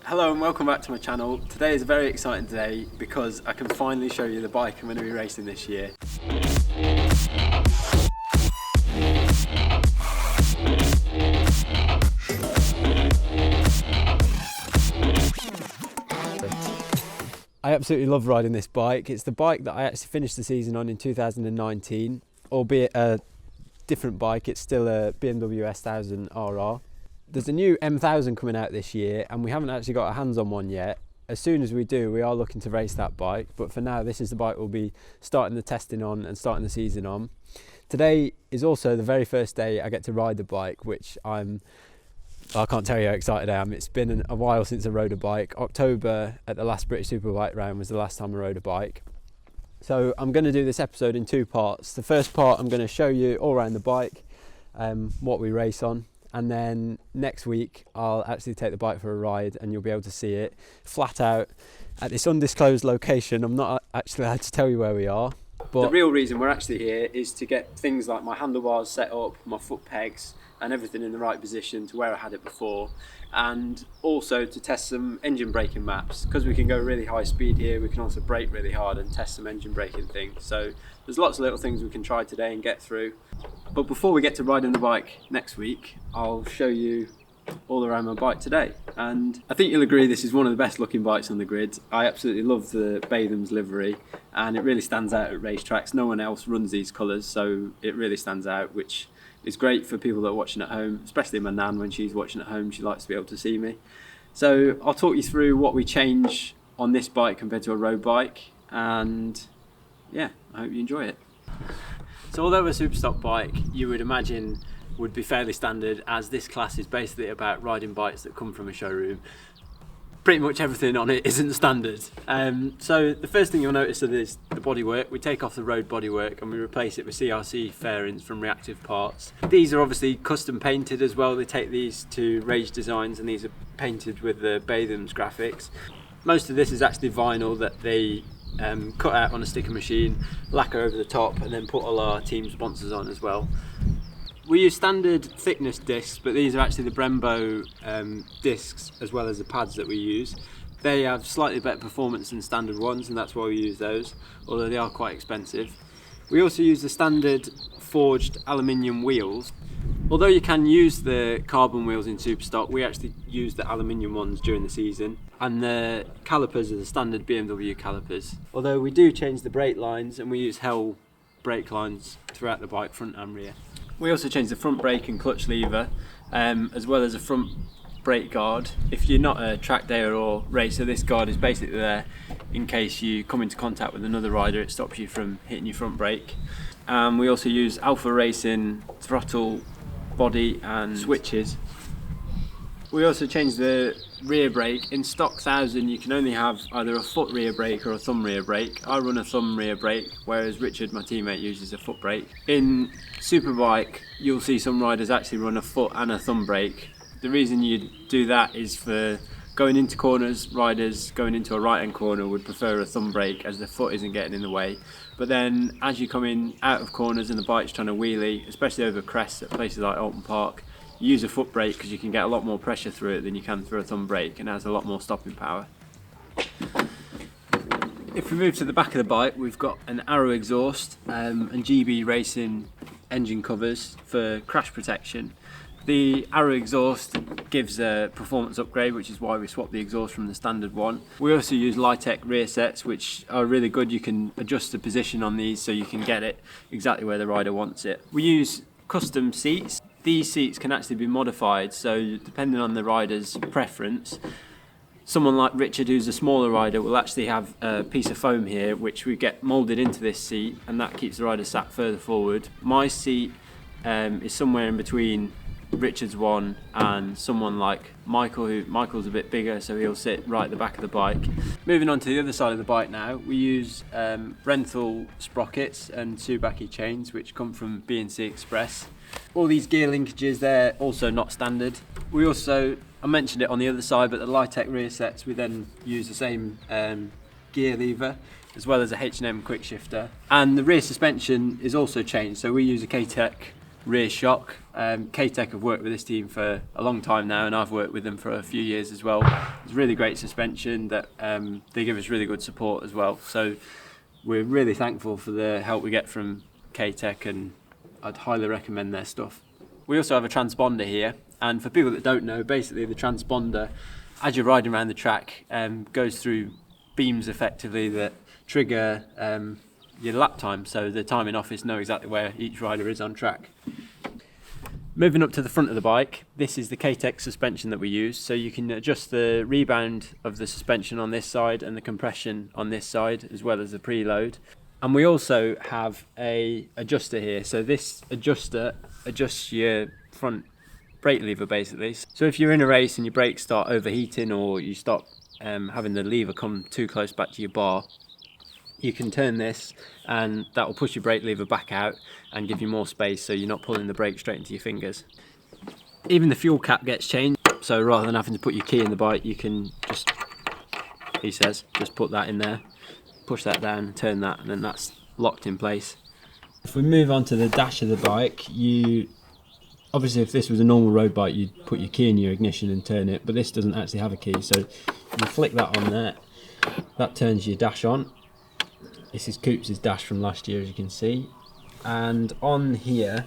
Hello and welcome back to my channel. Today is a very exciting day because I can finally show you the bike I'm going to be racing this year. I absolutely love riding this bike. It's the bike that I actually finished the season on in 2019, albeit a different bike. It's still a BMW S1000RR. There's a new M1000 coming out this year and we haven't actually got our hands on one yet. As soon as we do, we are looking to race that bike, but for now this is the bike we'll be starting the testing on and starting the season on. Today is also the very first day I get to ride the bike, which I can't tell you how excited I am. It's been a while since I rode a bike. October at the last British Superbike round was the last time I rode a bike. So I'm going to do this episode in two parts. The first part I'm going to show you all around the bike, what we race on. And then next week I'll actually take the bike for a ride and you'll be able to see it flat out at this undisclosed location. I'm not actually allowed to tell you where we are. But the real reason we're actually here is to get things like my handlebars set up, my foot pegs and everything in the right position to where I had it before, and also to test some engine braking maps. Because we can go really high speed here, we can also brake really hard and test some engine braking things. So there's lots of little things we can try today and get through. But before we get to riding the bike next week, I'll show you all around my bike today. And I think you'll agree this is one of the best looking bikes on the grid. I absolutely love the Batham's livery and it really stands out at racetracks. No one else runs these colours, so it really stands out, which is great for people that are watching at home, especially my nan when she's watching at home. She likes to be able to see me. So I'll talk you through what we change on this bike compared to a road bike, and yeah, I hope you enjoy it. So although a Superstock bike you would imagine would be fairly standard, as this class is basically about riding bikes that come from a showroom, pretty much everything on it isn't standard. So the first thing you'll notice is the bodywork. We take off the road bodywork and we replace it with CRC fairings from reactive parts. These are obviously custom painted as well. They take these to Rage Designs and these are painted with the Batham's graphics. Most of this is actually vinyl that they cut out on a sticker machine, lacquer over the top, and then put all our team sponsors on as well. We use standard thickness discs, but these are actually the Brembo discs as well as the pads that we use. They have slightly better performance than standard ones, and that's why we use those, although they are quite expensive. We also use the standard forged aluminium wheels. Although you can use the carbon wheels in Superstock, we actually use the aluminium ones during the season, and the calipers are the standard BMW calipers. Although we do change the brake lines and we use Hell brake lines throughout the bike, front and rear. We also change the front brake and clutch lever, as well as a front brake guard. If you're not a track dayer or racer, this guard is basically there in case you come into contact with another rider. It stops you from hitting your front brake. We also use Alpha Racing throttle, body and switches. We also change the rear brake. In stock 1000 you can only have either a foot rear brake or a thumb rear brake. I run a thumb rear brake, whereas Richard, my teammate, uses a foot brake. In Superbike you'll see some riders actually run a foot and a thumb brake. The reason you do that is for going into corners. Riders going into a right hand corner would prefer a thumb brake as the foot isn't getting in the way. But then as you come in out of corners and the bike's trying to wheelie, especially over crests at places like Alton Park, you use a foot brake because you can get a lot more pressure through it than you can through a thumb brake, and it has a lot more stopping power. If we move to the back of the bike, we've got an Arrow exhaust and GB Racing engine covers for crash protection. The Arrow exhaust gives a performance upgrade, which is why we swapped the exhaust from the standard one. We also use Litec rear sets, which are really good. You can adjust the position on these so you can get it exactly where the rider wants it. We use custom seats. These seats can actually be modified, so depending on the rider's preference, someone like Richard, who's a smaller rider, will actually have a piece of foam here which we get moulded into this seat, and that keeps the rider sat further forward. My seat is somewhere in between Richard's one and someone like Michael, Michael's a bit bigger, so he'll sit right at the back of the bike. Moving on to the other side of the bike now, we use Renthal sprockets and Tsubaki chains which come from B&C Express. All these gear linkages, they're also not standard. We also, I mentioned it on the other side, but the Litec rear sets, we then use the same gear lever as well as a H&M quick shifter. And the rear suspension is also changed, so we use a K-Tech rear shock. K-Tech have worked with this team for a long time now, and I've worked with them for a few years as well. It's really great suspension that they give us really good support as well. So we're really thankful for the help we get from K-Tech, and I'd highly recommend their stuff. We also have a transponder here, and for people that don't know, basically the transponder, as you're riding around the track, goes through beams effectively that trigger your lap time, so the timing office know exactly where each rider is on track. Moving up to the front of the bike, this is the K-Tech suspension that we use, so you can adjust the rebound of the suspension on this side and the compression on this side, as well as the preload. And we also have a adjuster here, so this adjuster adjusts your front brake lever basically. So if you're in a race and your brakes start overheating, or you stop having the lever come too close back to your bar, you can turn this and that will push your brake lever back out and give you more space, so you're not pulling the brake straight into your fingers. Even the fuel cap gets changed, so rather than having to put your key in the bike, you can just, he says, just put that in there, push that down, turn that, and then that's locked in place. If we move on to the dash of the bike, obviously if this was a normal road bike, you'd put your key in your ignition and turn it, but this doesn't actually have a key, so you flick that on there, that turns your dash on. This is Coops' dash from last year, as you can see. And on here,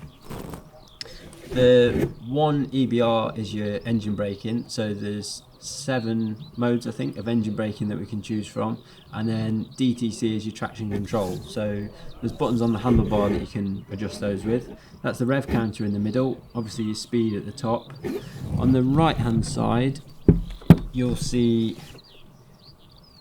the one EBR is your engine braking, so there's 7 modes I think of engine braking that we can choose from, and then DTC is your traction control, so there's buttons on the handlebar that you can adjust those with. That's the rev counter in the middle, obviously your speed at the top. On the right hand side you'll see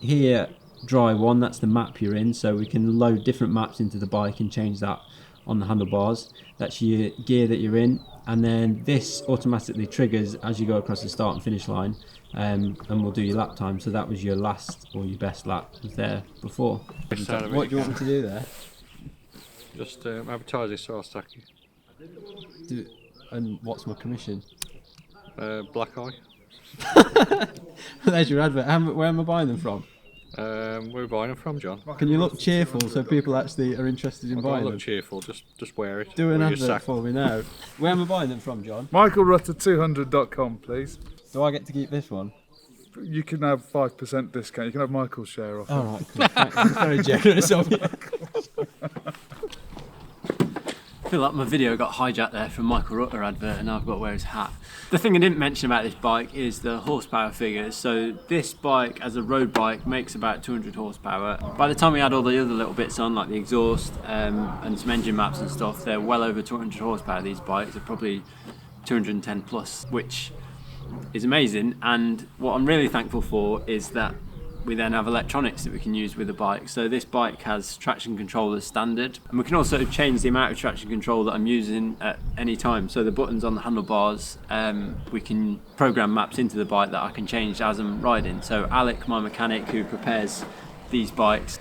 here dry one, that's the map you're in, so we can load different maps into the bike and change that on the handlebars. That's your gear that you're in, and then this automatically triggers as you go across the start and finish line, and we'll do your lap time. So that was your last or your best lap was there before. What do you want me to do there? Just advertise this sort of stuff. And what's my commission? Black eye. There's your advert. Where am I buying them from? Where are we buying them from, John? Can you look cheerful so people actually are interested in buying them? Look cheerful, just wear it. Do an advert for me now. Where am I buying them from, John? MichaelRutter200.com, please. Do I get to keep this one? You can have 5% discount. You can have Michael's share off. All right, cool. That's very generous of you. I feel like my video got hijacked there from Michael Rutter advert, and I've got to wear his hat. The thing I didn't mention about this bike is the horsepower figures. So this bike as a road bike makes about 200 horsepower. By the time we add all the other little bits on, like the exhaust and some engine maps and stuff, they're well over 200 horsepower. These bikes are probably 210 plus, which is amazing. And what I'm really thankful for is that we then have electronics that we can use with the bike. So this bike has traction control as standard, and we can also change the amount of traction control that I'm using at any time. So the buttons on the handlebars, we can program maps into the bike that I can change as I'm riding. So Alec, my mechanic who prepares these bikes,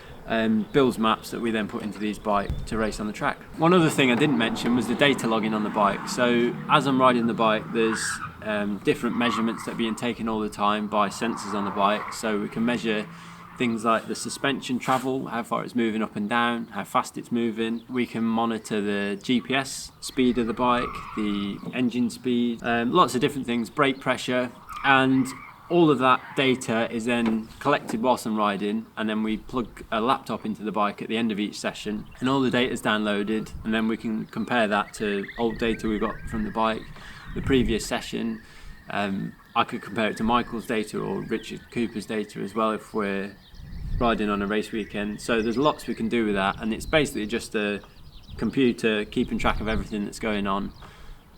builds maps that we then put into these bikes to race on the track. One other thing I didn't mention was the data logging on the bike. So as I'm riding the bike, there's different measurements that are being taken all the time by sensors on the bike, so we can measure things like the suspension travel, how far it's moving up and down, how fast it's moving. We can monitor the GPS speed of the bike, the engine speed, lots of different things, brake pressure, and all of that data is then collected whilst I'm riding, and then we plug a laptop into the bike at the end of each session, and all the data is downloaded, and then we can compare that to old data we got from the bike, the previous session. I could compare it to Michael's data or Richard Cooper's data as well if we're riding on a race weekend. So there's lots we can do with that, and it's basically just a computer keeping track of everything that's going on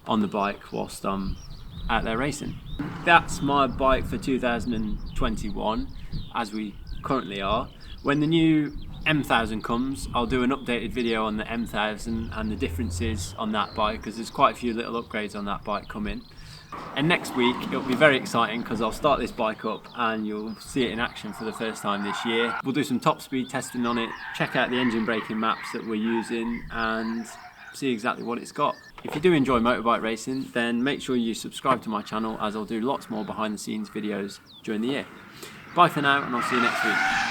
the bike whilst I'm out there racing. That's my bike for 2021 as we currently are. When the new M1000 comes, I'll do an updated video on the M1000 and the differences on that bike, because there's quite a few little upgrades on that bike coming. And next week it'll be very exciting because I'll start this bike up and you'll see it in action for the first time this year. We'll do some top speed testing on it, check out the engine braking maps that we're using and see exactly what it's got. If you do enjoy motorbike racing, then make sure you subscribe to my channel, as I'll do lots more behind the scenes videos during the year. Bye for now, and I'll see you next week.